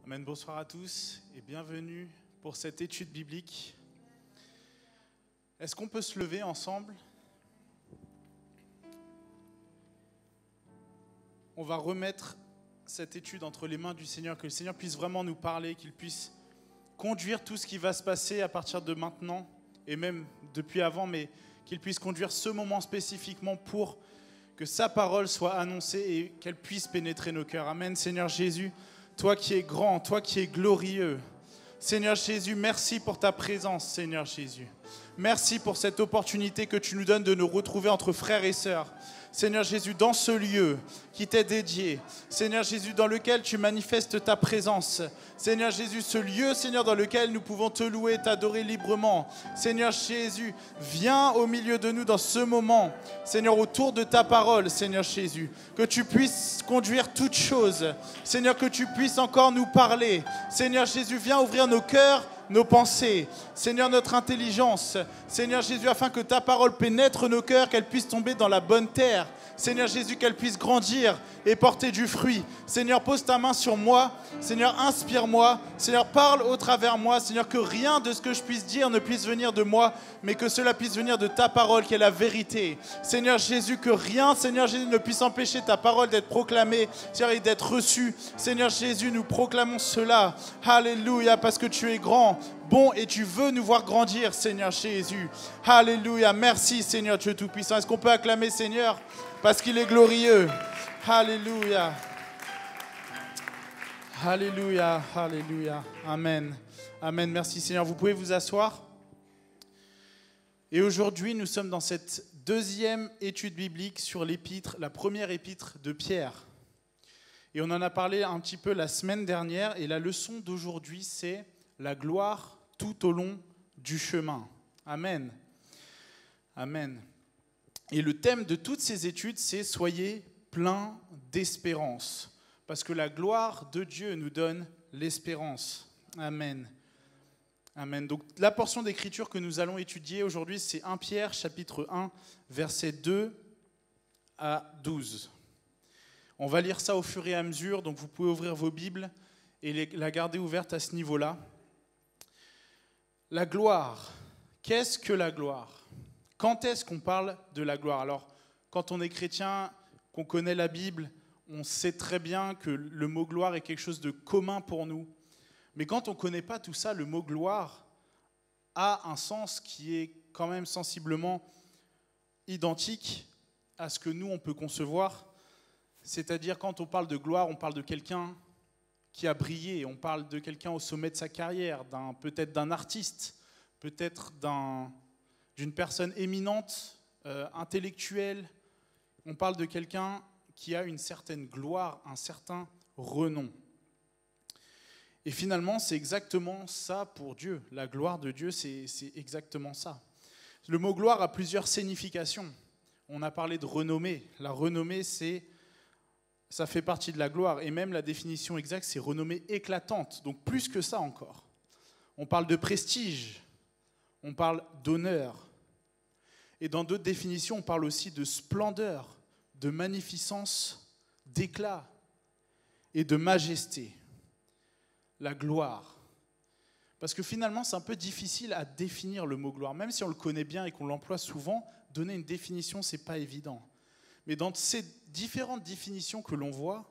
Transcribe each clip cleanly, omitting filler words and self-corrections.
Amen, bonsoir à tous et bienvenue pour cette étude biblique. Est-ce qu'on peut se lever ensemble? On va remettre cette étude entre les mains du Seigneur, que le Seigneur puisse vraiment nous parler, qu'il puisse conduire tout ce qui va se passer à partir de maintenant et même depuis avant, mais qu'il puisse conduire ce moment spécifiquement pour que sa parole soit annoncée et qu'elle puisse pénétrer nos cœurs. Amen, Seigneur Jésus. Toi qui es grand, toi qui es glorieux. Seigneur Jésus, merci pour ta présence, Seigneur Jésus. Merci pour cette opportunité que tu nous donnes de nous retrouver entre frères et sœurs. Seigneur Jésus, dans ce lieu qui t'est dédié. Seigneur Jésus, dans lequel tu manifestes ta présence. Seigneur Jésus, ce lieu, Seigneur, dans lequel nous pouvons te louer, t'adorer librement. Seigneur Jésus, viens au milieu de nous dans ce moment. Seigneur, autour de ta parole, Seigneur Jésus. Que tu puisses conduire toutes choses. Seigneur, que tu puisses encore nous parler. Seigneur Jésus, viens ouvrir nos cœurs, nos pensées, Seigneur, notre intelligence, Seigneur Jésus, afin que ta parole pénètre nos cœurs, qu'elle puisse tomber dans la bonne terre, Seigneur Jésus, qu'elle puisse grandir et porter du fruit. Seigneur, pose ta main sur moi, Seigneur, inspire-moi, Seigneur, parle au travers moi, Seigneur, que rien de ce que je puisse dire ne puisse venir de moi, mais que cela puisse venir de ta parole, qui est la vérité. Seigneur Jésus, que rien, Seigneur Jésus, ne puisse empêcher ta parole d'être proclamée, Seigneur, et d'être reçue. Seigneur Jésus, nous proclamons cela. Alléluia, parce que tu es grand, bon, et tu veux nous voir grandir, Seigneur Jésus. Alléluia, merci Seigneur Dieu Tout-Puissant. Est-ce qu'on peut acclamer Seigneur parce qu'il est glorieux? Alléluia. Alléluia, alléluia. Amen. Amen, merci Seigneur. Vous pouvez vous asseoir. Et aujourd'hui, nous sommes dans cette deuxième étude biblique sur l'épître, la première épître de Pierre. Et on en a parlé un petit peu la semaine dernière, et la leçon d'aujourd'hui, c'est la gloire tout au long du chemin. Amen. Amen. Et le thème de toutes ces études, c'est « Soyez pleins d'espérance ». Parce que la gloire de Dieu nous donne l'espérance. Amen. Amen. Donc la portion d'écriture que nous allons étudier aujourd'hui, c'est 1 Pierre, chapitre 1, versets 2 à 12. On va lire ça au fur et à mesure, donc vous pouvez ouvrir vos Bibles et la garder ouverte à ce niveau-là. La gloire. Qu'est-ce que la gloire? Quand est-ce qu'on parle de la gloire? Alors, quand on est chrétien, qu'on connaît la Bible, on sait très bien que le mot gloire est quelque chose de commun pour nous. Mais quand on ne connaît pas tout ça, le mot gloire a un sens qui est quand même sensiblement identique à ce que nous, on peut concevoir. C'est-à-dire, quand on parle de gloire, on parle de quelqu'un qui a brillé, on parle de quelqu'un au sommet de sa carrière, peut-être d'un artiste, peut-être d'une personne éminente, intellectuelle. On parle de quelqu'un qui a une certaine gloire, un certain renom. Et finalement, c'est exactement ça pour Dieu. La gloire de Dieu, c'est exactement ça. Le mot gloire a plusieurs significations. On a parlé de renommée. La renommée, ça fait partie de la gloire. Et même la définition exacte, c'est renommée éclatante. Donc plus que ça encore. On parle de prestige. On parle d'honneur. Et dans d'autres définitions, on parle aussi de splendeur, de magnificence, d'éclat et de majesté. La gloire. Parce que finalement, c'est un peu difficile à définir le mot gloire. Même si on le connaît bien et qu'on l'emploie souvent, donner une définition, ce n'est pas évident. Mais dans ces différentes définitions que l'on voit,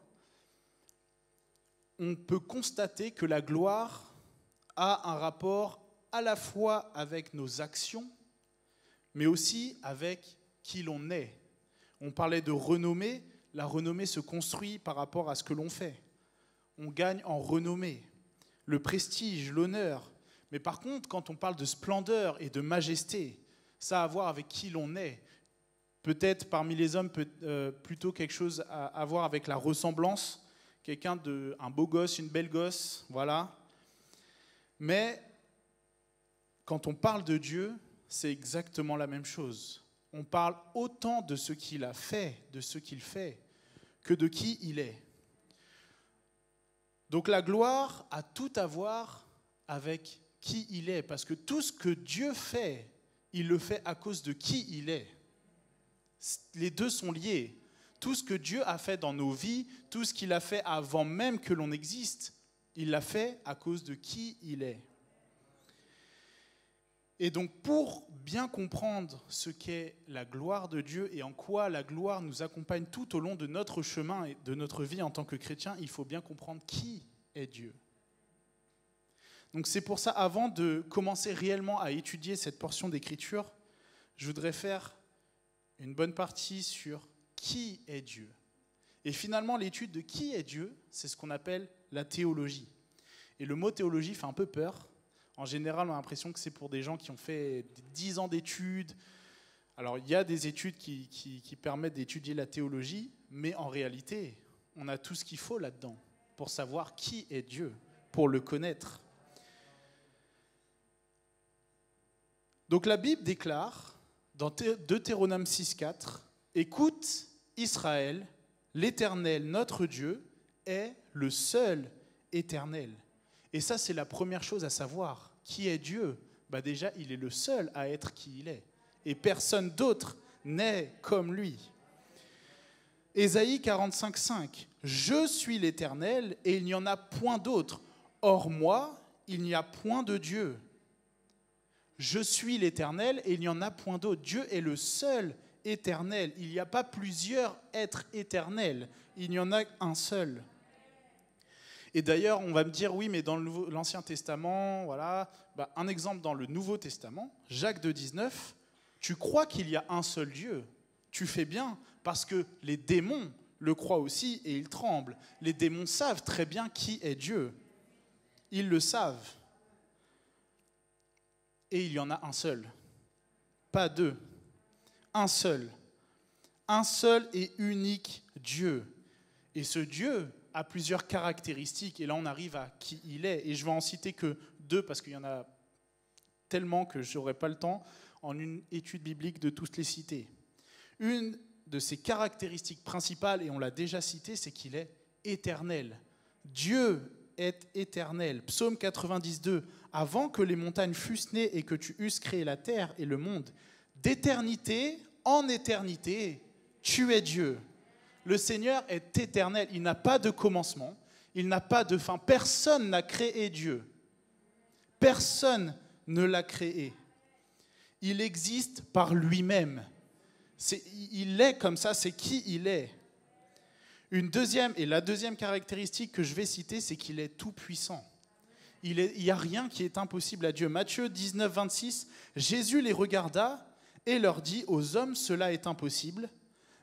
on peut constater que la gloire a un rapport à la fois avec nos actions, mais aussi avec qui l'on est. On parlait de renommée. La renommée se construit par rapport à ce que l'on fait. On gagne en renommée, le prestige, l'honneur. Mais par contre, quand on parle de splendeur et de majesté, ça a à voir avec qui l'on est. Peut-être parmi les hommes, plutôt quelque chose à voir avec la ressemblance. Un beau gosse, une belle gosse, voilà. Mais quand on parle de Dieu, c'est exactement la même chose. On parle autant de ce qu'il a fait, de ce qu'il fait, que de qui il est. Donc la gloire a tout à voir avec qui il est, parce que tout ce que Dieu fait, il le fait à cause de qui il est. Les deux sont liés. Tout ce que Dieu a fait dans nos vies, tout ce qu'il a fait avant même que l'on existe, Il l'a fait à cause de qui il est. Et donc, pour bien comprendre ce qu'est la gloire de Dieu et en quoi la gloire nous accompagne tout au long de notre chemin et de notre vie en tant que chrétien, il faut bien comprendre qui est Dieu. Donc c'est pour ça, avant de commencer réellement à étudier cette portion d'Écriture, je voudrais faire une bonne partie sur qui est Dieu. Et finalement, l'étude de qui est Dieu, c'est ce qu'on appelle la théologie. Et le mot théologie fait un peu peur. En général, on a l'impression que c'est pour des gens qui ont fait 10 ans d'études. Alors, il y a des études qui permettent d'étudier la théologie, mais en réalité, on a tout ce qu'il faut là-dedans pour savoir qui est Dieu, pour le connaître. Donc, la Bible déclare, dans Deutéronome 6,4, « Écoute, Israël, l'Éternel, notre Dieu, est le seul éternel. » Et ça, c'est la première chose à savoir. Qui est Dieu ? Déjà, il est le seul à être qui il est. Et personne d'autre n'est comme lui. Ésaïe 45,5. « Je suis l'Éternel et il n'y en a point d'autre. Or moi, il n'y a point de Dieu. Je suis l'Éternel et il n'y en a point d'autre. » Dieu est le seul éternel. Il n'y a pas plusieurs êtres éternels. Il n'y en a un seul. Et d'ailleurs, on va me dire, oui, mais dans l'Ancien Testament, voilà, un exemple dans le Nouveau Testament, Jacques 2,19, tu crois qu'il y a un seul Dieu. Tu fais bien, parce que les démons le croient aussi et ils tremblent. Les démons savent très bien qui est Dieu. Ils le savent. Et il y en a un seul, pas deux, un seul et unique Dieu. Et ce Dieu a plusieurs caractéristiques, et là on arrive à qui il est. Et je vais en citer que 2, parce qu'il y en a tellement que je n'aurai pas le temps, en une étude biblique, de tous les citer. Une de ses caractéristiques principales, et on l'a déjà cité, c'est qu'il est éternel. Dieu est éternel. Psaume 90,2. « Avant que les montagnes fussent nées et que tu eusses créé la terre et le monde, d'éternité en éternité, tu es Dieu. » Le Seigneur est éternel, il n'a pas de commencement, il n'a pas de fin. Personne n'a créé Dieu. Personne ne l'a créé. Il existe par lui-même. Il est comme ça, c'est qui il est. La deuxième caractéristique que je vais citer, c'est qu'il est tout-puissant. Il n'y a rien qui est impossible à Dieu. Matthieu 19, 26, Jésus les regarda et leur dit, « Aux hommes, cela est impossible,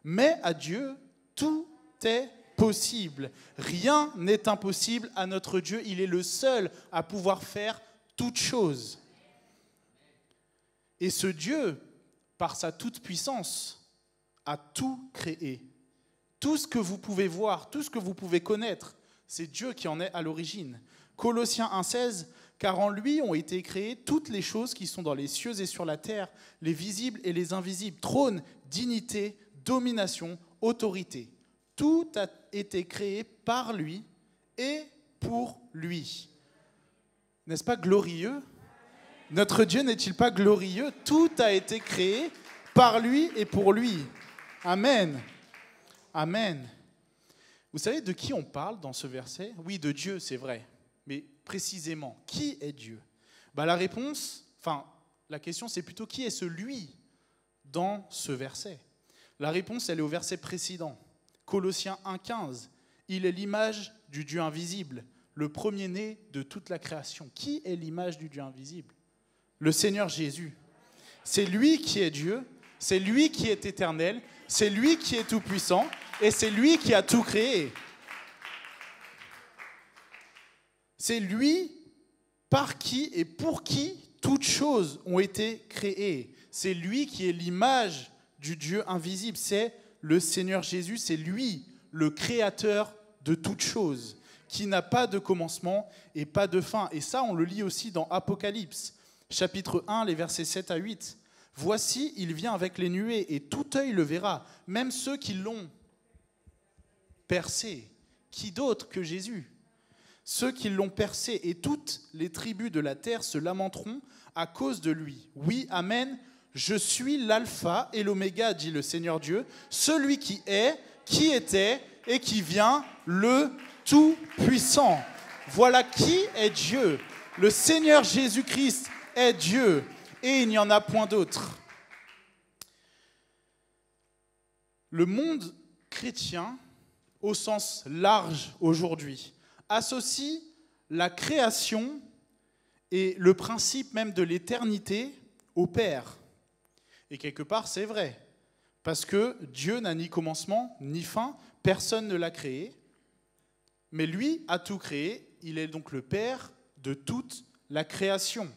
mais à Dieu, tout est possible. » Rien n'est impossible à notre Dieu. Il est le seul à pouvoir faire toutes choses. Et ce Dieu, par sa toute-puissance, a tout créé. Tout ce que vous pouvez voir, tout ce que vous pouvez connaître, c'est Dieu qui en est à l'origine. Colossiens 1,16, « Car en lui ont été créées toutes les choses qui sont dans les cieux et sur la terre, les visibles et les invisibles, trône, dignité, domination, autorité. Tout a été créé par lui et pour lui. » N'est-ce pas glorieux ? Notre Dieu n'est-il pas glorieux ? Tout a été créé par lui et pour lui. Amen. Amen. Vous savez de qui on parle dans ce verset ? Oui, de Dieu, c'est vrai. Mais précisément, qui est Dieu ? La question, c'est plutôt qui est ce lui dans ce verset ? La réponse, elle est au verset précédent. Colossiens 1,15. Il est l'image du Dieu invisible, le premier-né de toute la création. Qui est l'image du Dieu invisible ? Le Seigneur Jésus. C'est lui qui est Dieu, c'est lui qui est éternel, c'est lui qui est tout-puissant et c'est lui qui a tout créé. C'est lui par qui et pour qui toutes choses ont été créées. C'est lui qui est l'image du Dieu invisible. C'est le Seigneur Jésus, c'est lui, le créateur de toutes choses, qui n'a pas de commencement et pas de fin. Et ça, on le lit aussi dans Apocalypse, chapitre 1, les versets 7 à 8. « Voici, il vient avec les nuées, et tout œil le verra, même ceux qui l'ont percé. » Qui d'autre que Jésus ? Ceux qui l'ont percé, et toutes les tribus de la terre se lamenteront à cause de lui. Oui, amen. Je suis l'alpha et l'oméga, dit le Seigneur Dieu, celui qui est, qui était et qui vient, le Tout-Puissant. Voilà qui est Dieu. Le Seigneur Jésus-Christ est Dieu et il n'y en a point d'autre. Le monde chrétien, au sens large aujourd'hui, associe la création et le principe même de l'éternité au Père. Et quelque part, c'est vrai, parce que Dieu n'a ni commencement ni fin, personne ne l'a créé, mais lui a tout créé, il est donc le Père de toute la création.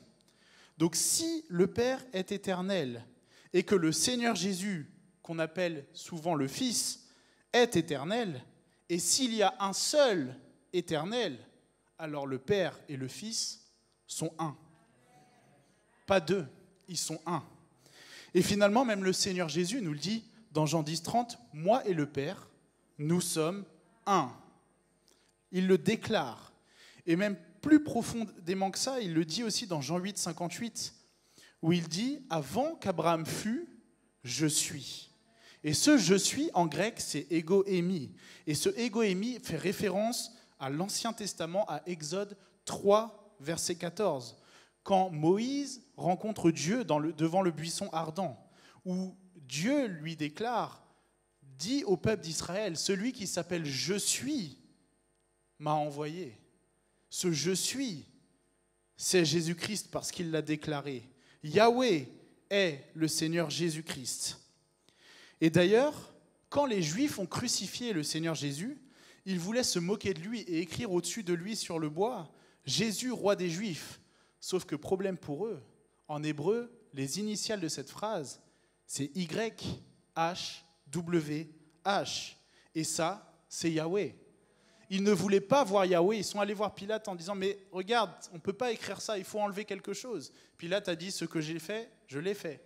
Donc si le Père est éternel et que le Seigneur Jésus, qu'on appelle souvent le Fils, est éternel, et s'il y a un seul éternel, alors le Père et le Fils sont un. Pas deux, ils sont un. Et finalement, même le Seigneur Jésus nous le dit dans Jean 10, 30, « Moi et le Père, nous sommes un ». Il le déclare. Et même plus profondément que ça, il le dit aussi dans Jean 8, 58, où il dit « Avant qu'Abraham fût, je suis ». Et ce « je suis » en grec, c'est « ego émi ». Et ce « ego émi » fait référence à l'Ancien Testament, à Exode 3, verset 14, quand Moïse rencontre Dieu devant le buisson ardent, où Dieu lui déclare, dit au peuple d'Israël, celui qui s'appelle « Je suis » m'a envoyé. Ce « Je suis », c'est Jésus-Christ parce qu'il l'a déclaré. Yahweh est le Seigneur Jésus-Christ. Et d'ailleurs, quand les Juifs ont crucifié le Seigneur Jésus, ils voulaient se moquer de lui et écrire au-dessus de lui sur le bois « Jésus, roi des Juifs ». Sauf que problème pour eux, en hébreu, les initiales de cette phrase, c'est YHWH. Et ça, c'est Yahweh. Ils ne voulaient pas voir Yahweh, ils sont allés voir Pilate en disant « Mais regarde, on ne peut pas écrire ça, il faut enlever quelque chose ». Pilate a dit « Ce que j'ai fait, je l'ai fait ».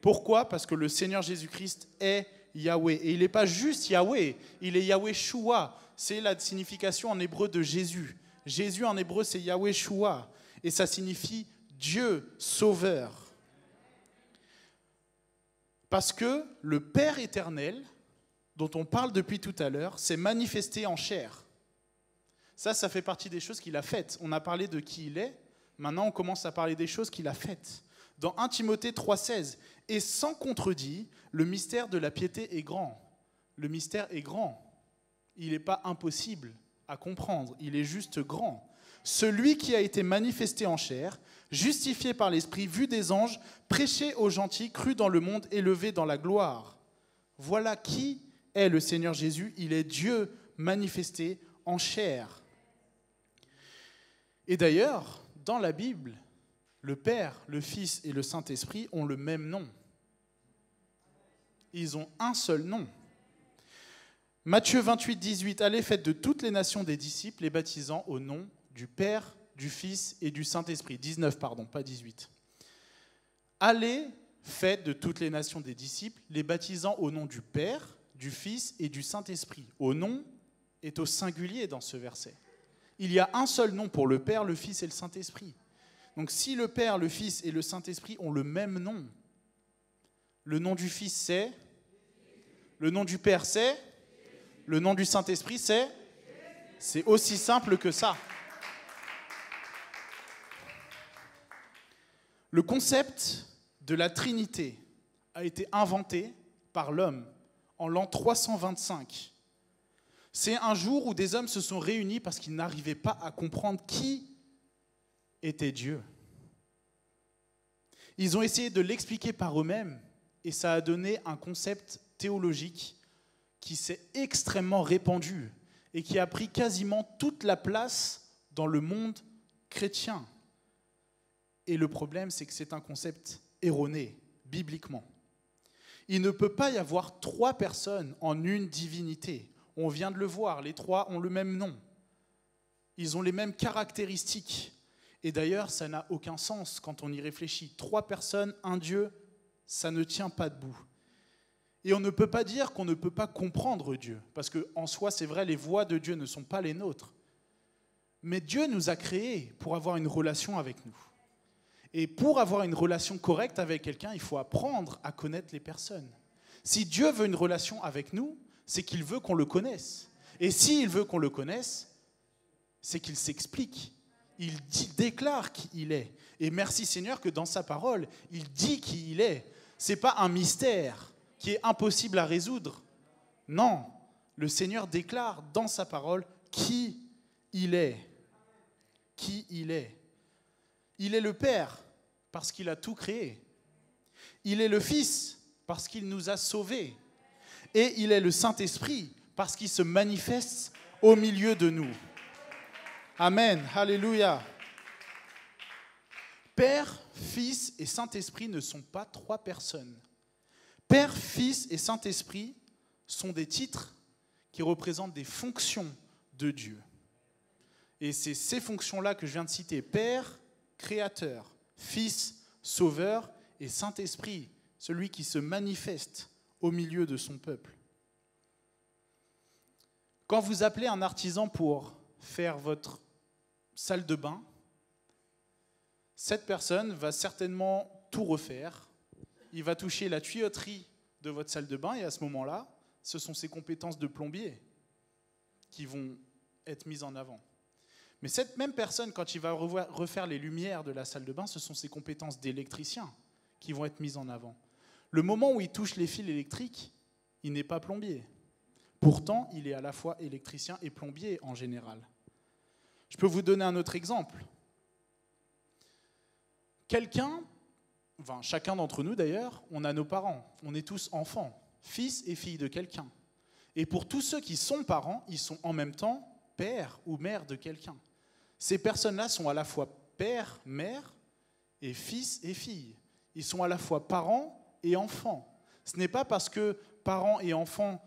Pourquoi ? Parce que le Seigneur Jésus-Christ est Yahweh. Et il n'est pas juste Yahweh, il est Yahweh Shua. C'est la signification en hébreu de Jésus. Jésus en hébreu, c'est Yahweh Shua. Et ça signifie Dieu sauveur. Parce que le Père éternel, dont on parle depuis tout à l'heure, s'est manifesté en chair. Ça fait partie des choses qu'il a faites. On a parlé de qui il est, maintenant on commence à parler des choses qu'il a faites. Dans 1 Timothée 3,16, « Et sans contredit, le mystère de la piété est grand. » Le mystère est grand. Il n'est pas impossible à comprendre, il est juste grand. « Celui qui a été manifesté en chair, justifié par l'Esprit, vu des anges, prêché aux gentils, cru dans le monde, élevé dans la gloire. » Voilà qui est le Seigneur Jésus, il est Dieu manifesté en chair. Et d'ailleurs, dans la Bible, le Père, le Fils et le Saint-Esprit ont le même nom. Ils ont un seul nom. Matthieu 28, 18, « Allez, faites de toutes les nations des disciples, les baptisant au nom du Père, du Fils et du Saint-Esprit. » 19, pardon, pas 18. « Allez, faites de toutes les nations des disciples, les baptisant au nom du Père, du Fils et du Saint-Esprit. » Au nom est au singulier dans ce verset. Il y a un seul nom pour le Père, le Fils et le Saint-Esprit. Donc si le Père, le Fils et le Saint-Esprit ont le même nom, le nom du Fils c'est, le nom du Père c'est, le nom du Saint-Esprit c'est aussi simple que ça. Le concept de la Trinité a été inventé par l'homme en l'an 325. C'est un jour où des hommes se sont réunis parce qu'ils n'arrivaient pas à comprendre qui était Dieu. Ils ont essayé de l'expliquer par eux-mêmes et ça a donné un concept théologique qui s'est extrêmement répandu et qui a pris quasiment toute la place dans le monde chrétien. Et le problème, c'est que c'est un concept erroné, bibliquement. Il ne peut pas y avoir 3 personnes en une divinité. On vient de le voir, les 3 ont le même nom. Ils ont les mêmes caractéristiques. Et d'ailleurs, ça n'a aucun sens quand on y réfléchit. 3 personnes, un Dieu, ça ne tient pas debout. Et on ne peut pas dire qu'on ne peut pas comprendre Dieu, parce qu'en soi, c'est vrai, les voies de Dieu ne sont pas les nôtres. Mais Dieu nous a créés pour avoir une relation avec nous. Et pour avoir une relation correcte avec quelqu'un, il faut apprendre à connaître les personnes. Si Dieu veut une relation avec nous, c'est qu'il veut qu'on le connaisse. Et s'il veut qu'on le connaisse, c'est qu'il s'explique. Déclare qui il est. Et merci Seigneur que dans sa parole, il dit qui il est. Ce n'est pas un mystère qui est impossible à résoudre. Non, le Seigneur déclare dans sa parole qui il est. Qui il est. Il est le Père parce qu'il a tout créé. Il est le Fils parce qu'il nous a sauvés. Et il est le Saint-Esprit parce qu'il se manifeste au milieu de nous. Amen. Alléluia. Père, Fils et Saint-Esprit ne sont pas trois personnes. Père, Fils et Saint-Esprit sont des titres qui représentent des fonctions de Dieu. Et c'est ces fonctions-là que je viens de citer. Père, Créateur, Fils, Sauveur et Saint-Esprit, celui qui se manifeste au milieu de son peuple. Quand vous appelez un artisan pour faire votre salle de bain, cette personne va certainement tout refaire. Il va toucher la tuyauterie de votre salle de bain et à ce moment-là, ce sont ses compétences de plombier qui vont être mises en avant. Mais cette même personne, quand il va refaire les lumières de la salle de bain, ce sont ses compétences d'électricien qui vont être mises en avant. Le moment où il touche les fils électriques, il n'est pas plombier. Pourtant, il est à la fois électricien et plombier en général. Je peux vous donner un autre exemple. Chacun d'entre nous d'ailleurs, on a nos parents. On est tous enfants, fils et filles de quelqu'un. Et pour tous ceux qui sont parents, ils sont en même temps père ou mère de quelqu'un. Ces personnes-là sont à la fois père, mère et fils et fille. Ils sont à la fois parents et enfants. Ce n'est pas parce que parents et enfants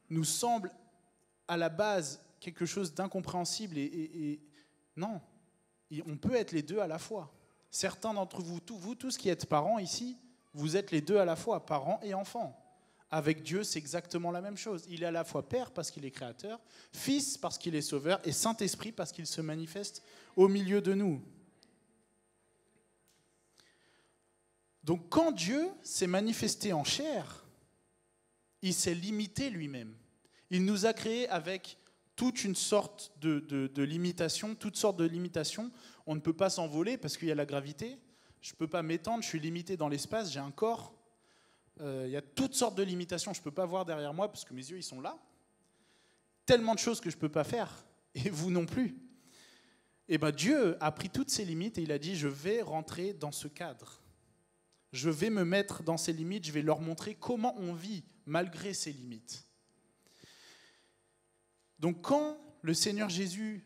nous semblent à la base quelque chose d'incompréhensible non, on peut être les deux à la fois. Certains d'entre vous tous qui êtes parents ici, vous êtes les deux à la fois, parents et enfants. Avec Dieu, c'est exactement la même chose. Il est à la fois Père parce qu'il est créateur, Fils parce qu'il est sauveur et Saint-Esprit parce qu'il se manifeste au milieu de nous. Donc quand Dieu s'est manifesté en chair, il s'est limité lui-même. Il nous a créés avec toute une sorte de limitation, toutes sortes de limitations. On ne peut pas s'envoler parce qu'il y a la gravité. Je ne peux pas m'étendre, je suis limité dans l'espace, j'ai un corps. Il y a toutes sortes de limitations, je ne peux pas voir derrière moi parce que mes yeux ils sont là. Tellement de choses que je ne peux pas faire, et vous non plus. Et bien Dieu a pris toutes ces limites et il a dit, je vais rentrer dans ce cadre. Je vais me mettre dans ces limites, je vais leur montrer comment on vit malgré ces limites. Donc quand le Seigneur Jésus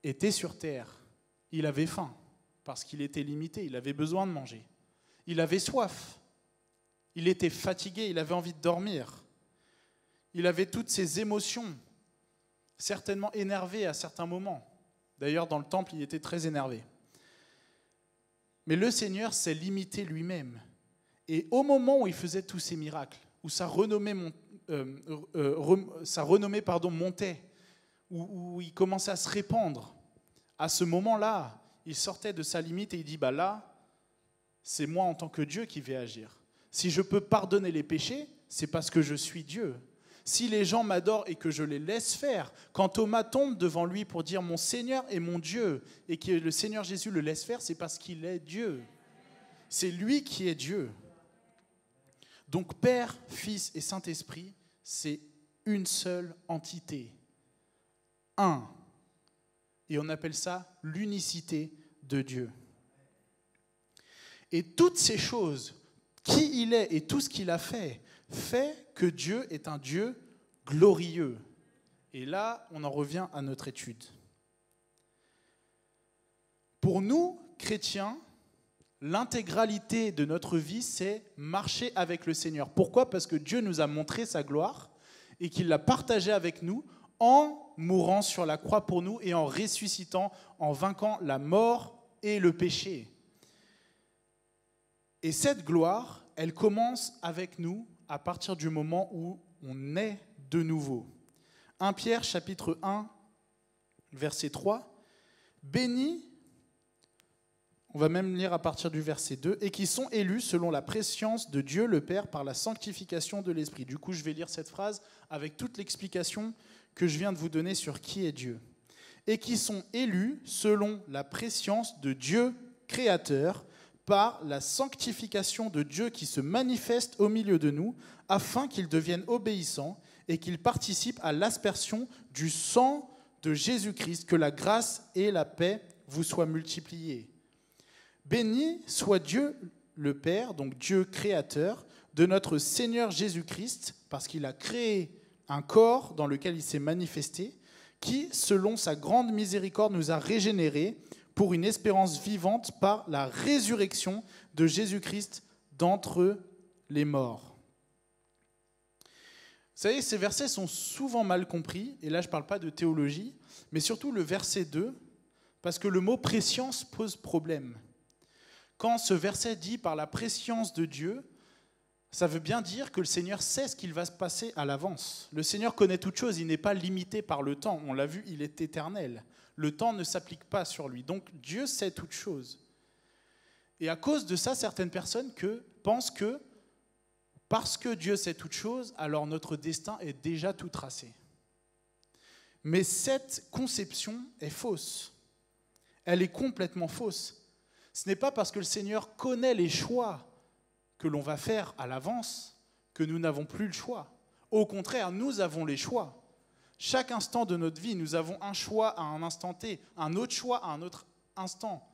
était sur terre, il avait faim parce qu'il était limité, il avait besoin de manger. Il avait soif. Il était fatigué, il avait envie de dormir. Il avait toutes ses émotions, certainement énervé à certains moments. D'ailleurs, dans le temple, il était très énervé. Mais le Seigneur s'est limité lui-même. Et au moment où il faisait tous ces miracles, où sa renommée montait, où il commençait à se répandre, à ce moment-là, il sortait de sa limite et il dit, là, c'est moi en tant que Dieu qui vais agir. Si je peux pardonner les péchés, c'est parce que je suis Dieu. Si les gens m'adorent et que je les laisse faire, quand Thomas tombe devant lui pour dire « Mon Seigneur et mon Dieu » et que le Seigneur Jésus le laisse faire, c'est parce qu'il est Dieu. C'est lui qui est Dieu. Donc Père, Fils et Saint-Esprit, c'est une seule entité. Un. Et on appelle ça l'unicité de Dieu. Et toutes ces choses, qui il est et tout ce qu'il a fait que Dieu est un Dieu glorieux. Et là, on en revient à notre étude. Pour nous, chrétiens, l'intégralité de notre vie, c'est marcher avec le Seigneur. Pourquoi ? Parce que Dieu nous a montré sa gloire et qu'il l'a partagée avec nous en mourant sur la croix pour nous et en ressuscitant, en vainquant la mort et le péché. Et cette gloire, elle commence avec nous à partir du moment où on naît de nouveau. 1 Pierre, chapitre 1, verset 3. Bénis, on va même lire à partir du verset 2, et qui sont élus selon la prescience de Dieu le Père par la sanctification de l'Esprit. Du coup, je vais lire cette phrase avec toute l'explication que je viens de vous donner sur qui est Dieu. et qui sont élus selon la prescience de Dieu créateur, par la sanctification de Dieu qui se manifeste au milieu de nous, afin qu'ils deviennent obéissants et qu'ils participent à l'aspersion du sang de Jésus-Christ, que la grâce et la paix vous soient multipliées. Béni soit Dieu le Père, donc Dieu créateur, de notre Seigneur Jésus-Christ, parce qu'il a créé un corps dans lequel il s'est manifesté, qui, selon sa grande miséricorde, nous a régénérés pour une espérance vivante par la résurrection de Jésus-Christ d'entre les morts. Vous savez, ces versets sont souvent mal compris, et là je ne parle pas de théologie, mais surtout le verset 2, parce que le mot prescience pose problème. Quand ce verset dit « par la prescience de Dieu », ça veut bien dire que le Seigneur sait ce qu'il va se passer à l'avance. Le Seigneur connaît toutes choses, il n'est pas limité par le temps. On l'a vu, il est éternel. Le temps ne s'applique pas sur lui. Donc Dieu sait toutes choses. Et à cause de ça, certaines personnes pensent que parce que Dieu sait toutes choses, alors notre destin est déjà tout tracé. Mais cette conception est fausse. Elle est complètement fausse. Ce n'est pas parce que le Seigneur connaît les choix que l'on va faire à l'avance que nous n'avons plus le choix. Au contraire, nous avons les choix. Chaque instant de notre vie, nous avons un choix à un instant T, un autre choix à un autre instant.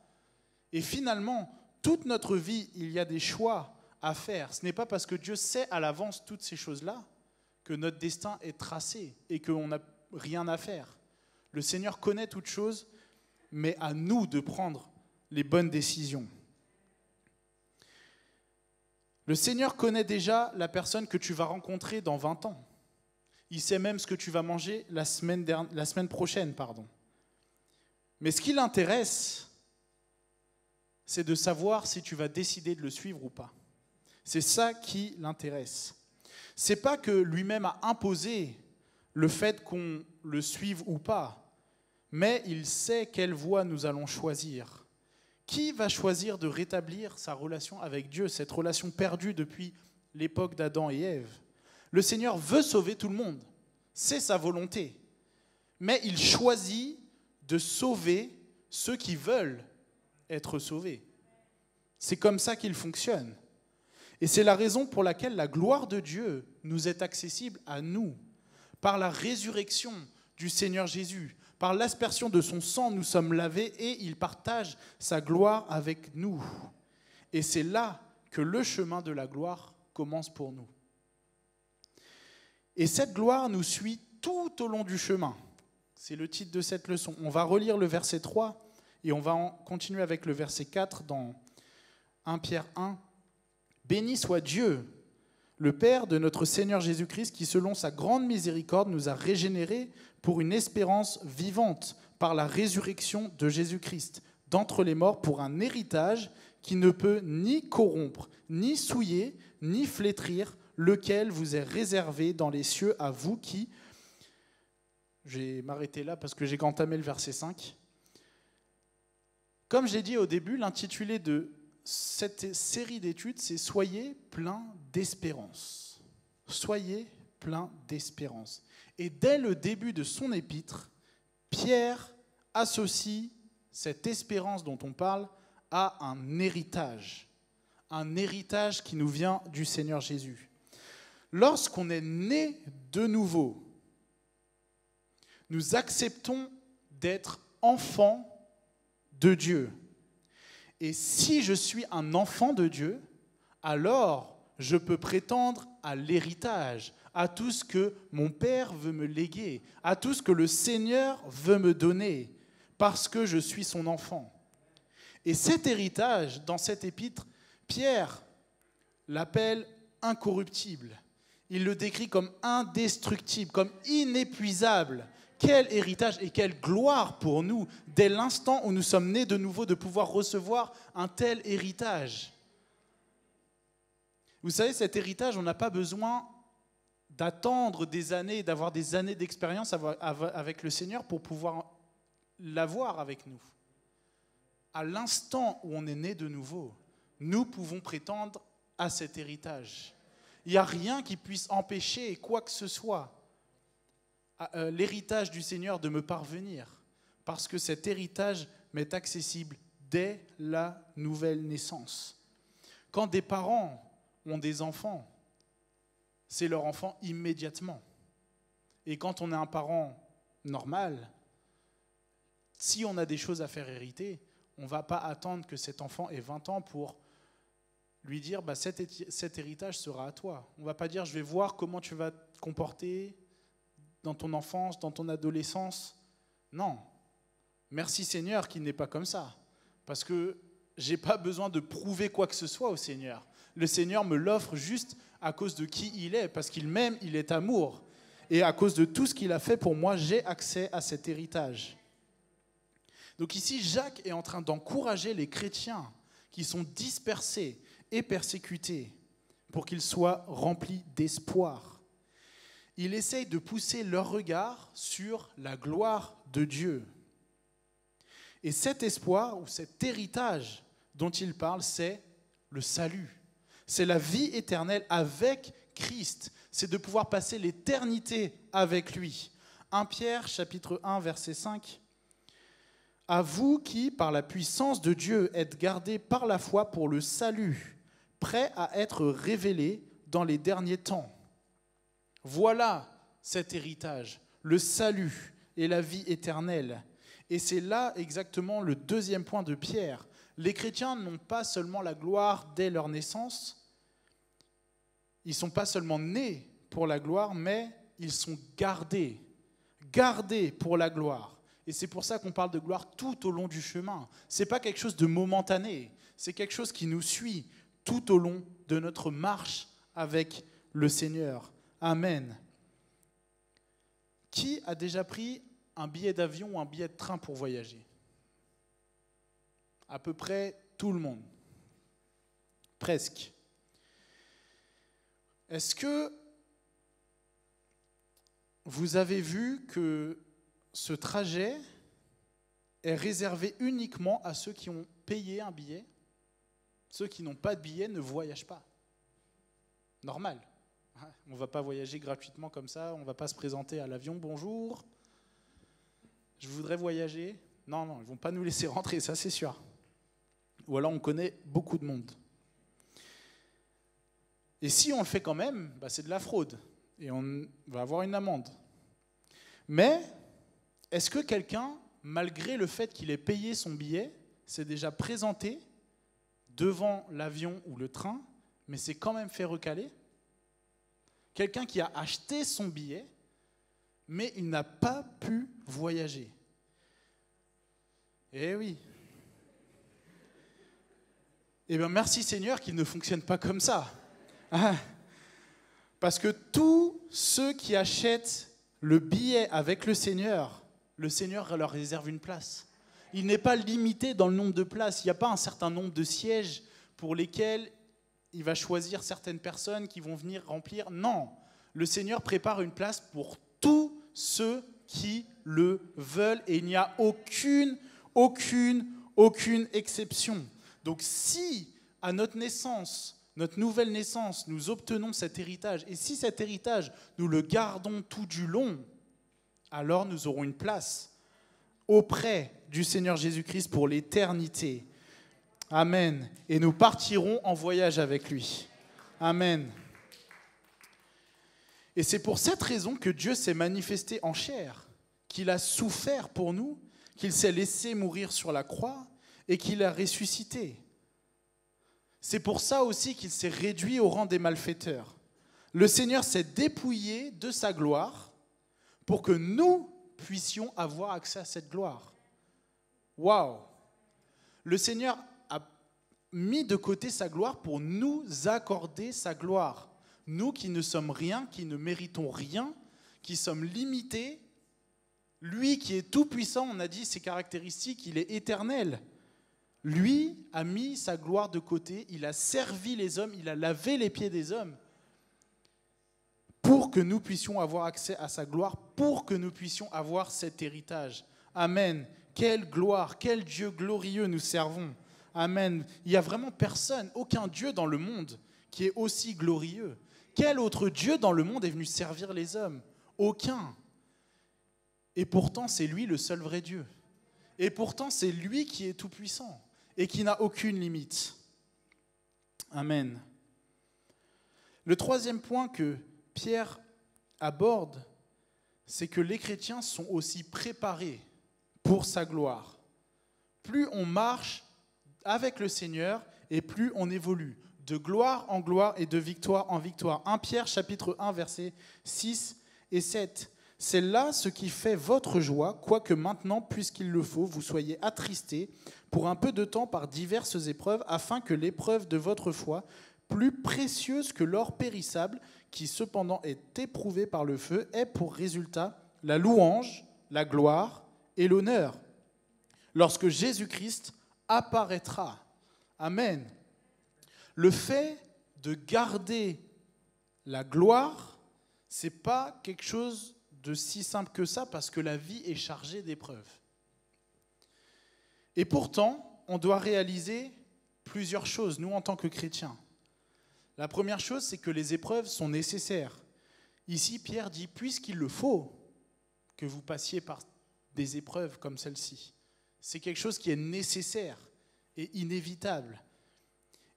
Et finalement, toute notre vie, il y a des choix à faire. Ce n'est pas parce que Dieu sait à l'avance toutes ces choses-là que notre destin est tracé et qu'on n'a rien à faire. Le Seigneur connaît toutes choses, mais à nous de prendre les bonnes décisions. Le Seigneur connaît déjà la personne que tu vas rencontrer dans 20 ans. Il sait même ce que tu vas manger la semaine prochaine. Mais ce qui l'intéresse, c'est de savoir si tu vas décider de le suivre ou pas. C'est ça qui l'intéresse. Ce n'est pas que lui-même a imposé le fait qu'on le suive ou pas, mais il sait quelle voie nous allons choisir. Qui va choisir de rétablir sa relation avec Dieu, cette relation perdue depuis l'époque d'Adam et Ève? Le Seigneur veut sauver tout le monde, c'est sa volonté. Mais il choisit de sauver ceux qui veulent être sauvés. C'est comme ça qu'il fonctionne. Et c'est la raison pour laquelle la gloire de Dieu nous est accessible à nous, par la résurrection du Seigneur Jésus. Par l'aspersion de son sang, nous sommes lavés et il partage sa gloire avec nous. Et c'est là que le chemin de la gloire commence pour nous. Et cette gloire nous suit tout au long du chemin. C'est le titre de cette leçon. On va relire le verset 3 et on va continuer avec le verset 4 dans 1 Pierre 1. « Béni soit Dieu, le Père de notre Seigneur Jésus-Christ, qui selon sa grande miséricorde nous a régénérés pour une espérance vivante par la résurrection de Jésus-Christ d'entre les morts, pour un héritage qui ne peut ni corrompre, ni souiller, ni flétrir, lequel vous est réservé dans les cieux à vous qui... » Je vais m'arrêter là parce que j'ai entamé le verset 5. Comme j'ai dit au début, l'intitulé de cette série d'études, c'est « Soyez pleins d'espérance ». Soyez pleins d'espérance. Et dès le début de son épître, Pierre associe cette espérance dont on parle à un héritage qui nous vient du Seigneur Jésus. Lorsqu'on est né de nouveau, nous acceptons d'être enfants de Dieu. Et si je suis un enfant de Dieu, alors je peux prétendre à l'héritage, à tout ce que mon Père veut me léguer, à tout ce que le Seigneur veut me donner, parce que je suis son enfant. Et cet héritage, dans cet épître, Pierre l'appelle incorruptible. Il le décrit comme indestructible, comme inépuisable. Quel héritage et quelle gloire pour nous, dès l'instant où nous sommes nés de nouveau, de pouvoir recevoir un tel héritage. Vous savez, cet héritage, on n'a pas besoin d'attendre des années, d'avoir des années d'expérience avec le Seigneur pour pouvoir l'avoir avec nous. À l'instant où on est né de nouveau, nous pouvons prétendre à cet héritage. Il n'y a rien qui puisse empêcher quoi que ce soit l'héritage du Seigneur de me parvenir. parce que cet héritage m'est accessible dès la nouvelle naissance. Quand des parents ont des enfants, c'est leur enfant immédiatement. Et quand on est un parent normal, si on a des choses à faire hériter, on ne va pas attendre que cet enfant ait 20 ans pour lui dire cet héritage sera à toi. On ne va pas dire je vais voir comment tu vas te comporter dans ton enfance, dans ton adolescence. Non. Merci Seigneur qu'il n'est pas comme ça. Parce que je n'ai pas besoin de prouver quoi que ce soit au Seigneur. Le Seigneur me l'offre juste à cause de qui il est, parce qu'il m'aime, il est amour. Et à cause de tout ce qu'il a fait pour moi, j'ai accès à cet héritage. Donc ici, Jacques est en train d'encourager les chrétiens qui sont dispersés et persécutés pour qu'ils soient remplis d'espoir. Il essaye de pousser leur regard sur la gloire de Dieu. Et cet espoir ou cet héritage dont il parle, c'est le salut. C'est la vie éternelle avec Christ. C'est de pouvoir passer l'éternité avec lui. 1 Pierre, chapitre 1, verset 5. « À vous qui, par la puissance de Dieu, êtes gardés par la foi pour le salut, prêts à être révélés dans les derniers temps. » Voilà cet héritage, le salut et la vie éternelle. Et c'est là exactement le deuxième point de Pierre. Les chrétiens n'ont pas seulement la gloire dès leur naissance, ils ne sont pas seulement nés pour la gloire, mais ils sont gardés pour la gloire. Et c'est pour ça qu'on parle de gloire tout au long du chemin. Ce n'est pas quelque chose de momentané, c'est quelque chose qui nous suit tout au long de notre marche avec le Seigneur. Amen. Qui a déjà pris un billet d'avion ou un billet de train pour voyager? À peu près tout le monde. Presque. Est-ce que vous avez vu que ce trajet est réservé uniquement à ceux qui ont payé un billet? Ceux qui n'ont pas de billet ne voyagent pas. Normal. On ne va pas voyager gratuitement comme ça, on ne va pas se présenter à l'avion. Bonjour, je voudrais voyager. Non, ils ne vont pas nous laisser rentrer, ça c'est sûr. Ou alors on connaît beaucoup de monde. Et si on le fait quand même, c'est de la fraude. Et on va avoir une amende. Mais est-ce que quelqu'un, malgré le fait qu'il ait payé son billet, s'est déjà présenté devant l'avion ou le train, mais s'est quand même fait recaler? Quelqu'un qui a acheté son billet, mais il n'a pas pu voyager. Eh oui. Eh bien, merci Seigneur qu'il ne fonctionne pas comme ça. Parce que tous ceux qui achètent le billet avec le Seigneur leur réserve une place. Il n'est pas limité dans le nombre de places. Il n'y a pas un certain nombre de sièges pour lesquels il va choisir certaines personnes qui vont venir remplir. Non, le Seigneur prépare une place pour tous ceux qui le veulent et il n'y a aucune exception. Donc si à notre naissance, notre nouvelle naissance, nous obtenons cet héritage, et si cet héritage, nous le gardons tout du long, alors nous aurons une place auprès du Seigneur Jésus-Christ pour l'éternité. Amen. Et nous partirons en voyage avec lui. Amen. Et c'est pour cette raison que Dieu s'est manifesté en chair, qu'il a souffert pour nous, qu'il s'est laissé mourir sur la croix et qu'il a ressuscité. C'est pour ça aussi qu'il s'est réduit au rang des malfaiteurs. Le Seigneur s'est dépouillé de sa gloire pour que nous puissions avoir accès à cette gloire. Waouh! Le Seigneur a mis de côté sa gloire pour nous accorder sa gloire. Nous qui ne sommes rien, qui ne méritons rien, qui sommes limités, lui qui est tout puissant, on a dit ses caractéristiques, il est éternel. Lui a mis sa gloire de côté, il a servi les hommes, il a lavé les pieds des hommes pour que nous puissions avoir accès à sa gloire, pour que nous puissions avoir cet héritage. Amen. Quelle gloire, quel Dieu glorieux nous servons. Amen. Il n'y a vraiment personne, aucun Dieu dans le monde qui est aussi glorieux. Quel autre Dieu dans le monde est venu servir les hommes? Aucun. Et pourtant, c'est lui le seul vrai Dieu. Et pourtant, c'est lui qui est tout-puissant et qui n'a aucune limite. Amen. Le troisième point que Pierre aborde, c'est que les chrétiens sont aussi préparés pour sa gloire. Plus on marche avec le Seigneur et plus on évolue de gloire en gloire et de victoire en victoire. 1 Pierre chapitre 1 versets 6 et 7. C'est là ce qui fait votre joie, quoique maintenant, puisqu'il le faut, vous soyez attristés pour un peu de temps par diverses épreuves, afin que l'épreuve de votre foi, plus précieuse que l'or périssable, qui cependant est éprouvé par le feu, ait pour résultat la louange, la gloire et l'honneur, lorsque Jésus-Christ apparaîtra. Amen. Le fait de garder la gloire, ce n'est pas quelque chose de si simple que ça, parce que la vie est chargée d'épreuves. Et pourtant, on doit réaliser plusieurs choses, nous en tant que chrétiens. La première chose, c'est que les épreuves sont nécessaires. Ici, Pierre dit, puisqu'il le faut que vous passiez par des épreuves comme celle-ci. C'est quelque chose qui est nécessaire et inévitable.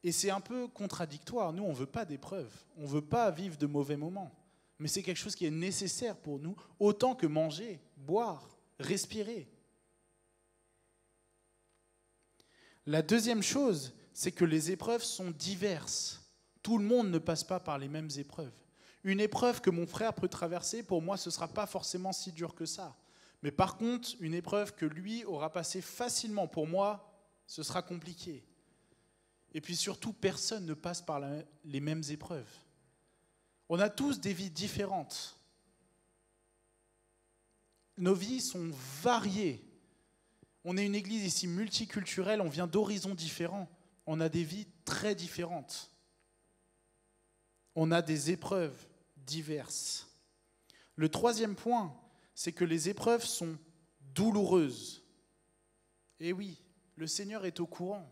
Et c'est un peu contradictoire. Nous, on ne veut pas d'épreuves. On ne veut pas vivre de mauvais moments. Mais c'est quelque chose qui est nécessaire pour nous, autant que manger, boire, respirer. La deuxième chose, c'est que les épreuves sont diverses. Tout le monde ne passe pas par les mêmes épreuves. Une épreuve que mon frère peut traverser, pour moi, ce ne sera pas forcément si dur que ça. Mais par contre, une épreuve que lui aura passée facilement, pour moi, ce sera compliqué. Et puis surtout, personne ne passe par les mêmes épreuves. On a tous des vies différentes. Nos vies sont variées. On est une église ici multiculturelle, on vient d'horizons différents. On a des vies très différentes. On a des épreuves diverses. Le troisième point, c'est que les épreuves sont douloureuses. Et oui, le Seigneur est au courant.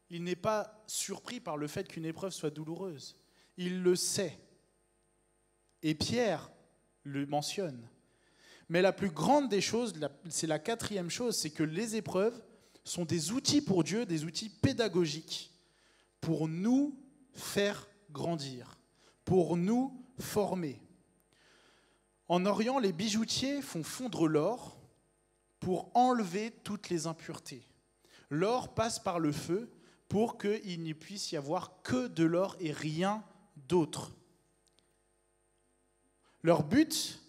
Il n'est pas surpris par le fait qu'une épreuve soit douloureuse. Il le sait. Et Pierre le mentionne. Mais la plus grande des choses, c'est la quatrième chose, c'est que les épreuves sont des outils pour Dieu, des outils pédagogiques pour nous faire grandir, pour nous former. En Orient, les bijoutiers font fondre l'or pour enlever toutes les impuretés. L'or passe par le feu pour qu'il n'y puisse y avoir que de l'or et rien d'autre. Leur but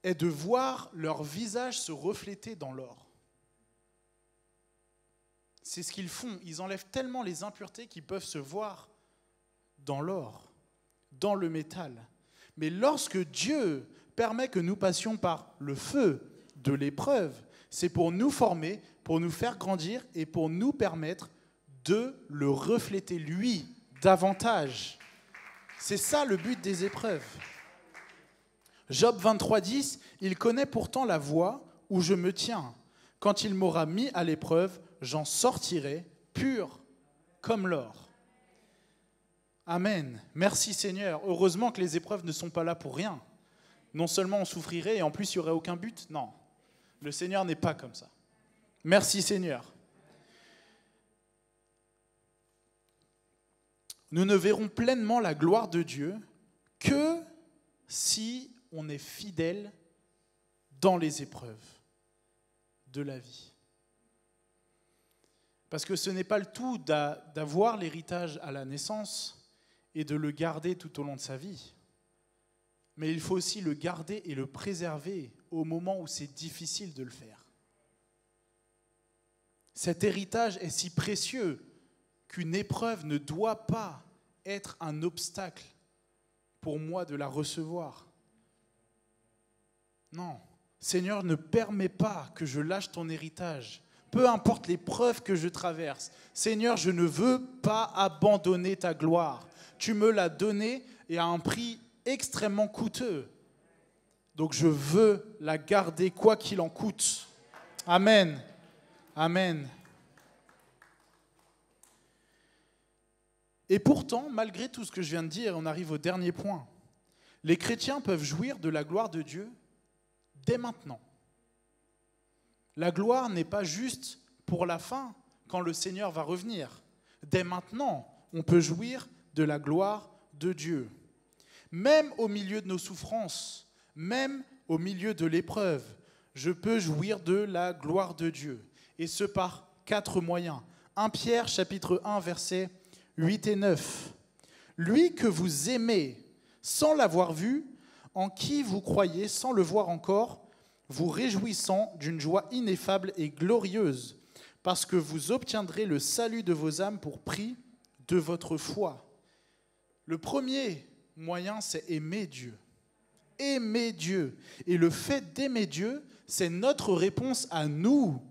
est de voir leur visage se refléter dans l'or. C'est ce qu'ils font. Ils enlèvent tellement les impuretés qu'ils peuvent se voir dans l'or, dans le métal. Mais lorsque Dieu permet que nous passions par le feu de l'épreuve, c'est pour nous former, pour nous faire grandir et pour nous permettre de le refléter, lui, davantage. C'est ça le but des épreuves. Job 23:10, il connaît pourtant la voie où je me tiens. Quand il m'aura mis à l'épreuve, j'en sortirai pur comme l'or. Amen. Merci Seigneur. Heureusement que les épreuves ne sont pas là pour rien. Non seulement on souffrirait et en plus il n'y aurait aucun but. Non, le Seigneur n'est pas comme ça. Merci Seigneur. Nous ne verrons pleinement la gloire de Dieu que si on est fidèle dans les épreuves de la vie. Parce que ce n'est pas le tout d'avoir l'héritage à la naissance et de le garder tout au long de sa vie. Mais il faut aussi le garder et le préserver au moment où c'est difficile de le faire. Cet héritage est si précieux qu'une épreuve ne doit pas être un obstacle pour moi de la recevoir. Non, Seigneur, ne permets pas que je lâche ton héritage. Peu importe les preuves que je traverse. Seigneur, je ne veux pas abandonner ta gloire. Tu me l'as donnée et à un prix extrêmement coûteux. Donc je veux la garder quoi qu'il en coûte. Amen. Amen. Et pourtant, malgré tout ce que je viens de dire, on arrive au dernier point. Les chrétiens peuvent jouir de la gloire de Dieu dès maintenant. La gloire n'est pas juste pour la fin, quand le Seigneur va revenir. Dès maintenant, on peut jouir de la gloire de Dieu. Même au milieu de nos souffrances, même au milieu de l'épreuve, je peux jouir de la gloire de Dieu. Et ce par 4 moyens. 1 Pierre chapitre 1 versets 8 et 9. Lui que vous aimez sans l'avoir vu, en qui vous croyez sans le voir encore, vous réjouissant d'une joie ineffable et glorieuse, parce que vous obtiendrez le salut de vos âmes pour prix de votre foi. Le premier moyen, c'est aimer Dieu. Aimer Dieu. Et le fait d'aimer Dieu, c'est notre réponse à nous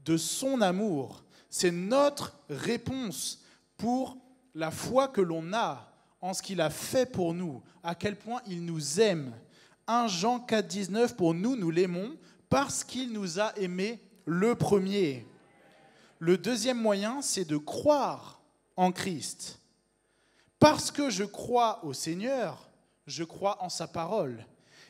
de son amour. C'est notre réponse pour la foi que l'on a en ce qu'il a fait pour nous, à quel point il nous aime. 1 Jean 4, 19, pour nous, nous l'aimons parce qu'il nous a aimés le premier. Le deuxième moyen, c'est de croire en Christ. Parce que je crois au Seigneur, je crois en sa parole.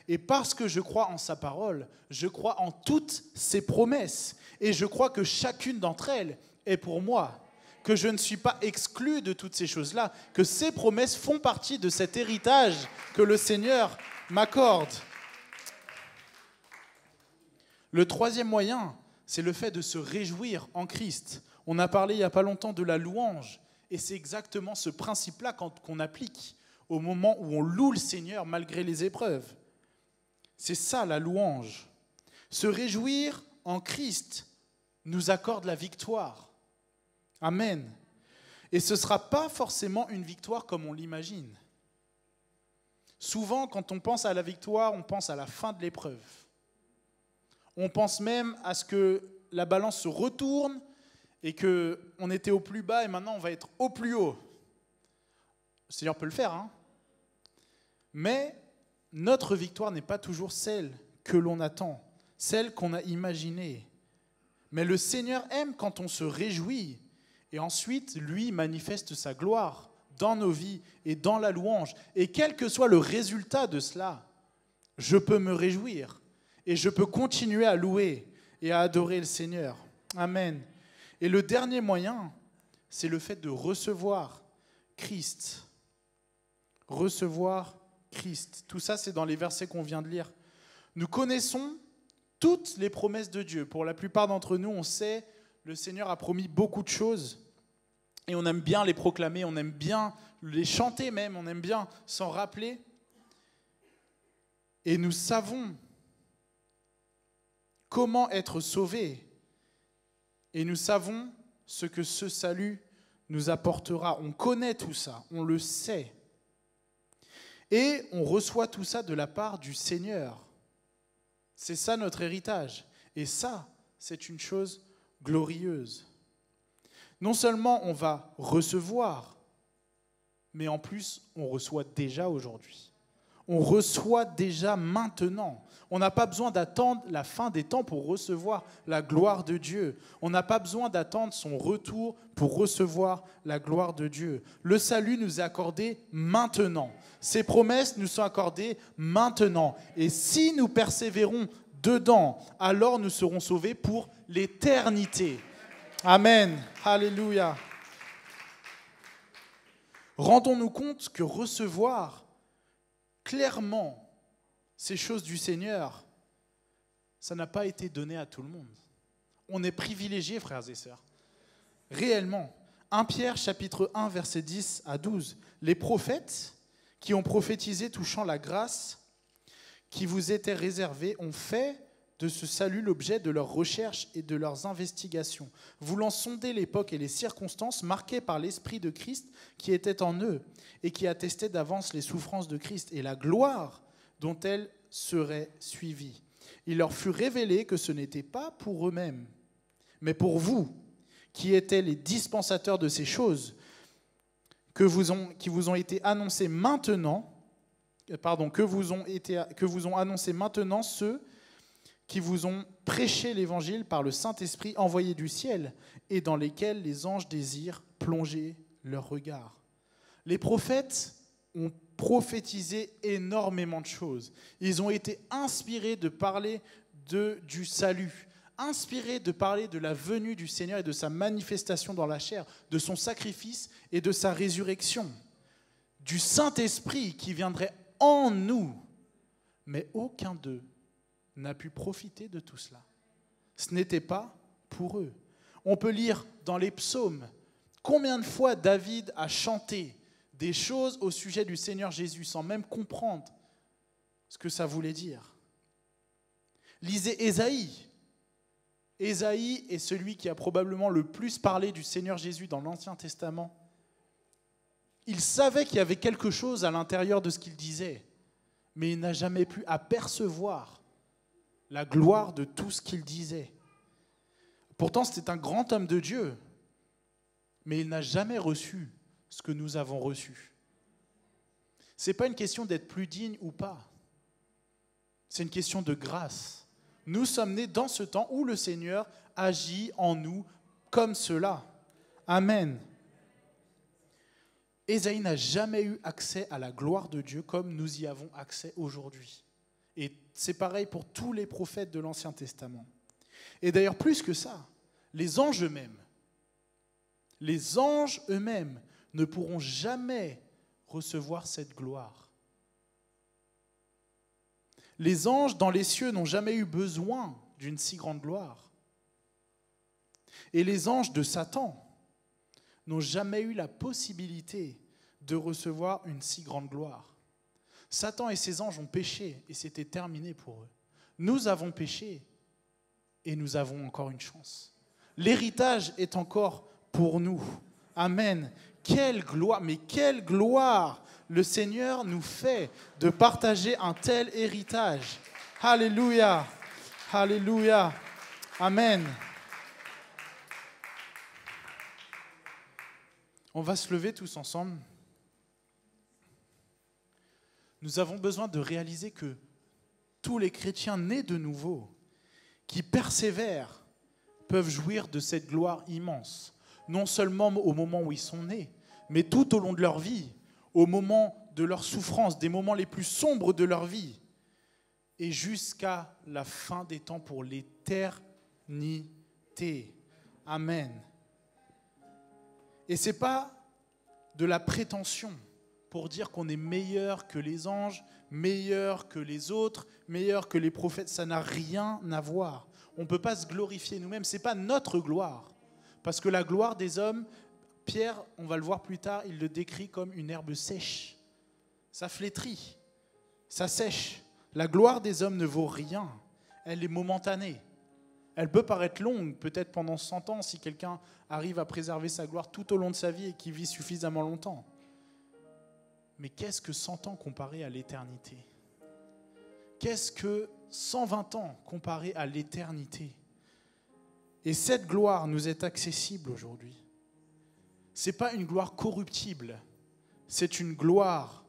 Et parce que je crois en sa parole, je crois en toutes ses promesses. Et je crois que chacune d'entre elles est pour moi. Que je ne suis pas exclu de toutes ces choses-là, que ces promesses font partie de cet héritage que le Seigneur m'accorde. Le troisième moyen, c'est le fait de se réjouir en Christ. On a parlé il n'y a pas longtemps de la louange, et c'est exactement ce principe-là qu'on applique au moment où on loue le Seigneur malgré les épreuves. C'est ça la louange. Se réjouir en Christ nous accorde la victoire. Amen. Et ce ne sera pas forcément une victoire comme on l'imagine. Souvent, quand on pense à la victoire, on pense à la fin de l'épreuve. On pense même à ce que la balance se retourne et qu'on était au plus bas et maintenant on va être au plus haut. Le Seigneur peut le faire, hein ? Mais notre victoire n'est pas toujours celle que l'on attend, celle qu'on a imaginée. Mais le Seigneur aime quand on se réjouit. Et ensuite, lui manifeste sa gloire dans nos vies et dans la louange. Et quel que soit le résultat de cela, je peux me réjouir et je peux continuer à louer et à adorer le Seigneur. Amen. Et le dernier moyen, c'est le fait de recevoir Christ. Recevoir Christ. Tout ça, c'est dans les versets qu'on vient de lire. Nous connaissons toutes les promesses de Dieu. Pour la plupart d'entre nous, on sait, le Seigneur a promis beaucoup de choses. Et on aime bien les proclamer, on aime bien les chanter même, on aime bien s'en rappeler. Et nous savons comment être sauvés. Et nous savons ce que ce salut nous apportera. On connaît tout ça, on le sait. Et on reçoit tout ça de la part du Seigneur. C'est ça notre héritage. Et ça, c'est une chose glorieuse. Non seulement on va recevoir, mais en plus, on reçoit déjà aujourd'hui. On reçoit déjà maintenant. On n'a pas besoin d'attendre la fin des temps pour recevoir la gloire de Dieu. On n'a pas besoin d'attendre son retour pour recevoir la gloire de Dieu. Le salut nous est accordé maintenant. Ces promesses nous sont accordées maintenant. Et si nous persévérons dedans, alors nous serons sauvés pour l'éternité. Amen. Alléluia. Rendons-nous compte que recevoir clairement ces choses du Seigneur, ça n'a pas été donné à tout le monde. On est privilégiés, frères et sœurs. Réellement. 1 Pierre, chapitre 1, versets 10 à 12. Les prophètes qui ont prophétisé touchant la grâce qui vous était réservée ont fait de ce salut l'objet de leurs recherches et de leurs investigations, voulant sonder l'époque et les circonstances marquées par l'Esprit de Christ qui était en eux et qui attestait d'avance les souffrances de Christ et la gloire dont elles seraient suivies. Il leur fut révélé que ce n'était pas pour eux-mêmes, mais pour vous, qui étaient les dispensateurs de ces choses, qui vous ont été annoncées maintenant, que vous ont annoncé maintenant ceux qui vous ont prêché l'évangile par le Saint-Esprit envoyé du ciel et dans lesquels les anges désirent plonger leur regard. Les prophètes ont prophétisé énormément de choses. Ils ont été inspirés de parler du salut inspiré de parler de la venue du Seigneur et de sa manifestation dans la chair, de son sacrifice et de sa résurrection, du Saint-Esprit qui viendrait en nous. Mais aucun d'eux n'a pu profiter de tout cela. Ce n'était pas pour eux. On peut lire dans les psaumes combien de fois David a chanté des choses au sujet du Seigneur Jésus sans même comprendre ce que ça voulait dire. Lisez Ésaïe. Ésaïe est celui qui a probablement le plus parlé du Seigneur Jésus dans l'Ancien Testament. Il savait qu'il y avait quelque chose à l'intérieur de ce qu'il disait, mais il n'a jamais pu apercevoir la gloire de tout ce qu'il disait. Pourtant, c'était un grand homme de Dieu, mais il n'a jamais reçu ce que nous avons reçu. Ce n'est pas une question d'être plus digne ou pas. C'est une question de grâce. Nous sommes nés dans ce temps où le Seigneur agit en nous comme cela. Amen. Ésaïe n'a jamais eu accès à la gloire de Dieu comme nous y avons accès aujourd'hui. Et c'est pareil pour tous les prophètes de l'Ancien Testament. Et d'ailleurs, plus que ça, les anges eux-mêmes ne pourront jamais recevoir cette gloire. Les anges dans les cieux n'ont jamais eu besoin d'une si grande gloire. Et les anges de Satan n'ont jamais eu la possibilité de recevoir une si grande gloire. Satan et ses anges ont péché et c'était terminé pour eux. Nous avons péché et nous avons encore une chance. L'héritage est encore pour nous. Amen. Quelle gloire, mais quelle gloire le Seigneur nous fait de partager un tel héritage. Alléluia. Alléluia. Amen. On va se lever tous ensemble. Nous avons besoin de réaliser que tous les chrétiens nés de nouveau, qui persévèrent, peuvent jouir de cette gloire immense. Non seulement au moment où ils sont nés, mais tout au long de leur vie, au moment de leur souffrance, des moments les plus sombres de leur vie, et jusqu'à la fin des temps pour l'éternité. Amen. Et ce n'est pas de la prétention pour dire qu'on est meilleur que les anges, meilleur que les autres, meilleur que les prophètes. Ça n'a rien à voir. On ne peut pas se glorifier nous-mêmes. Ce n'est pas notre gloire. Parce que la gloire des hommes, Pierre, on va le voir plus tard, il le décrit comme une herbe sèche. Ça flétrit, ça sèche. La gloire des hommes ne vaut rien. Elle est momentanée. Elle peut paraître longue, peut-être pendant 100 ans, si quelqu'un arrive à préserver sa gloire tout au long de sa vie et qui vit suffisamment longtemps. Mais qu'est-ce que 100 ans comparé à l'éternité ? Qu'est-ce que 120 ans comparé à l'éternité ? Et cette gloire nous est accessible aujourd'hui. Ce n'est pas une gloire corruptible, c'est une gloire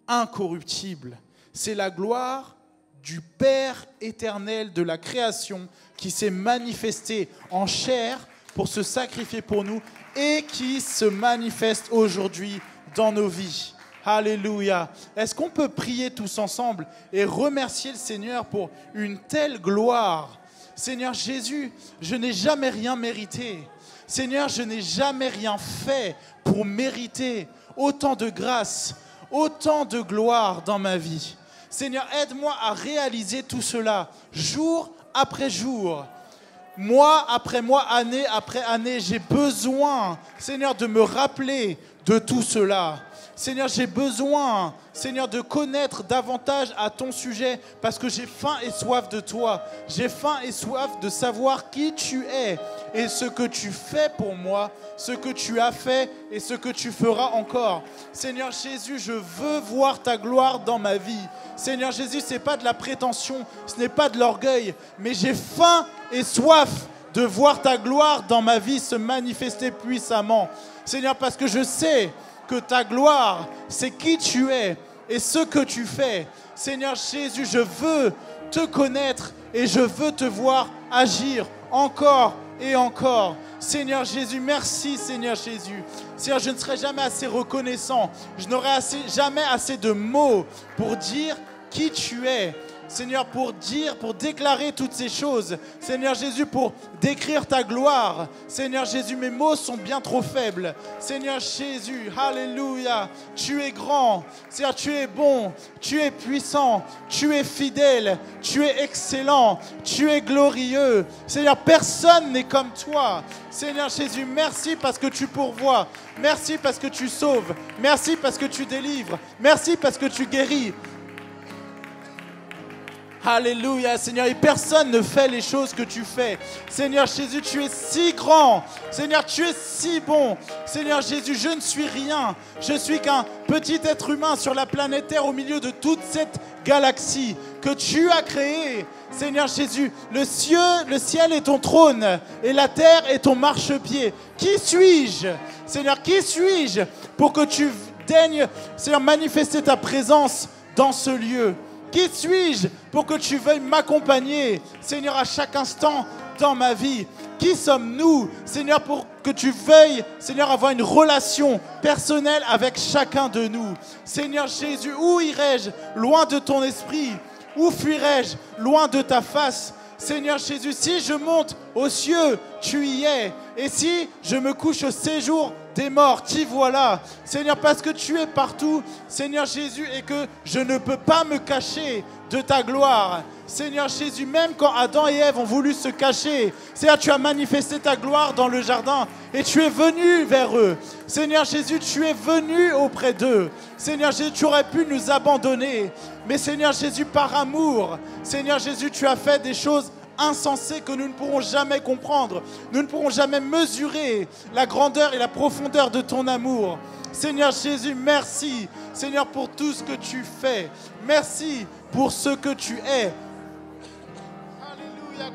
incorruptible. C'est la gloire du Père éternel de la création qui s'est manifesté en chair pour se sacrifier pour nous et qui se manifeste aujourd'hui dans nos vies. Alléluia. Est-ce qu'on peut prier tous ensemble et remercier le Seigneur pour une telle gloire ? Seigneur Jésus, je n'ai jamais rien mérité. Seigneur, je n'ai jamais rien fait pour mériter autant de grâce, autant de gloire dans ma vie. Seigneur, aide-moi à réaliser tout cela, jour après jour, mois après mois, année après année. J'ai besoin, Seigneur, de me rappeler de tout cela. Seigneur, j'ai besoin, Seigneur, de connaître davantage à ton sujet parce que j'ai faim et soif de toi. J'ai faim et soif de savoir qui tu es et ce que tu fais pour moi, ce que tu as fait et ce que tu feras encore. Seigneur Jésus, je veux voir ta gloire dans ma vie. Seigneur Jésus, ce n'est pas de la prétention, ce n'est pas de l'orgueil, mais j'ai faim et soif de voir ta gloire dans ma vie se manifester puissamment. Seigneur, parce que je sais que ta gloire, c'est qui tu es et ce que tu fais. Seigneur Jésus, je veux te connaître et je veux te voir agir encore et encore. Seigneur Jésus, merci Seigneur Jésus. Seigneur, je ne serai jamais assez reconnaissant. Je n'aurai jamais assez de mots pour dire qui tu es Seigneur, pour dire, pour déclarer toutes ces choses. Seigneur Jésus, pour décrire ta gloire. Seigneur Jésus, mes mots sont bien trop faibles. Seigneur Jésus, alléluia, tu es grand. Seigneur, tu es bon, tu es puissant, tu es fidèle, tu es excellent, tu es glorieux. Seigneur, personne n'est comme toi. Seigneur Jésus, merci parce que tu pourvois. Merci parce que tu sauves. Merci parce que tu délivres. Merci parce que tu guéris. Alléluia, Seigneur, et personne ne fait les choses que tu fais. Seigneur Jésus, tu es si grand. Seigneur, tu es si bon. Seigneur Jésus, je ne suis rien. Je suis qu'un petit être humain sur la planète Terre au milieu de toute cette galaxie que tu as créée. Seigneur Jésus, le ciel est ton trône et la terre est ton marchepied. Qui suis-je? Seigneur, qui suis-je pour que tu daignes, Seigneur, manifester ta présence dans ce lieu? Qui suis-je pour que tu veuilles m'accompagner, Seigneur, à chaque instant dans ma vie? Qui sommes-nous, Seigneur, pour que tu veuilles, Seigneur, avoir une relation personnelle avec chacun de nous? Seigneur Jésus, où irai-je loin de ton esprit? Où fuirai-je loin de ta face? Seigneur Jésus, si je monte aux cieux, tu y es. Et si je me couche au séjour des morts, t'y voilà. Seigneur, parce que tu es partout, Seigneur Jésus, et que je ne peux pas me cacher de ta gloire. Seigneur Jésus, même quand Adam et Ève ont voulu se cacher, Seigneur, tu as manifesté ta gloire dans le jardin et tu es venu vers eux. Seigneur Jésus, tu es venu auprès d'eux. Seigneur Jésus, tu aurais pu nous abandonner. Mais Seigneur Jésus, par amour, Seigneur Jésus, tu as fait des choses insensées que nous ne pourrons jamais comprendre. Nous ne pourrons jamais mesurer la grandeur et la profondeur de ton amour. Seigneur Jésus, merci, Seigneur, pour tout ce que tu fais. Merci pour ce que tu es. Alléluia.